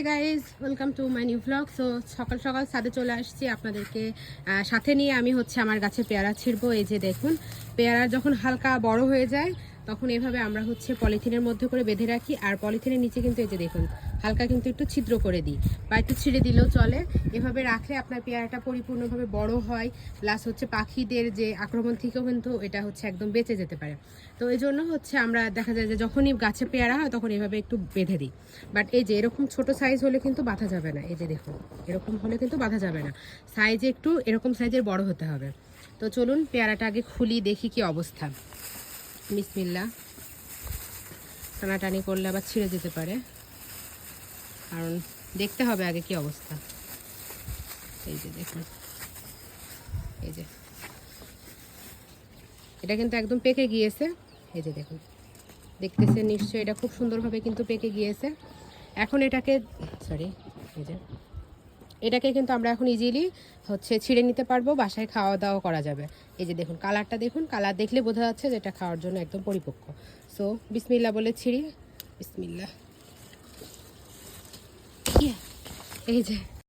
Guys welcome to my new vlog. So সকাল সকাল ছাদে চলে আসছি আপনাদেরকে সাথে নিয়ে। আমি আমার গাছে পেয়ারা ছিঁড়বো। এই যে দেখুন, পেয়ারা যখন হালকা বড় হয়ে যায় তখন এভাবে আমরা পলিথিনের মধ্যে করে বেঁধে রাখি। আর পলিথিনের নিচে কিন্তু এই যে দেখুন হালকা কিন্তু একটু ছিদ্র করে দিই বা একটু ছিঁড়ে দিলেও চলে। এভাবে রাখলে আপনার পেয়ারাটা পরিপূর্ণভাবে বড় হয়, প্লাস পাখিদের যে আক্রমণ থেকেও কিন্তু এটা একদম বেঁচে যেতে পারে। তো এই জন্য আমরা দেখা যায় যে যখনই গাছে পেয়ারা হয় তখন এভাবে একটু বেঁধে দিই। বাট এই যে এরকম ছোট সাইজ হলে কিন্তু বাঁধা যাবে না। এই যে দেখুন এরকম হলে কিন্তু বাঁধা যাবে না, সাইজে একটু এরকম সাইজের বড় হতে হবে। তো চলুন পেয়ারাটা আগে খুলি, দেখি কি অবস্থা। বিসমিল্লাহ। টানাটানি করলে আবার ছিঁড়ে যেতে পারে, কারণ দেখতে হবে আগে কি অবস্থা। এই যে দেখুন, এই যে এটা কিন্তু একদম পেকে গিয়েছে। এই যে দেখুন, দেখতেছেন নিশ্চয়ই, এটা খুব সুন্দরভাবে কিন্তু পেকে গিয়েছে। এখন এটাকে এটাকে কিন্তু আমরা এখন ইজিলি ছিঁড়ে নিতে পারবো, বাসায় খাওয়া দাওয়া করা যাবে। এই যে দেখুন কালারটা দেখুন, কালার দেখলে বোঝা যাচ্ছে যে এটা খাওয়ার জন্য একদম পরিপক্ক। সো বিসমিল্লাহ বলে ছিঁড়ি। বিসমিল্লাহ। এই যে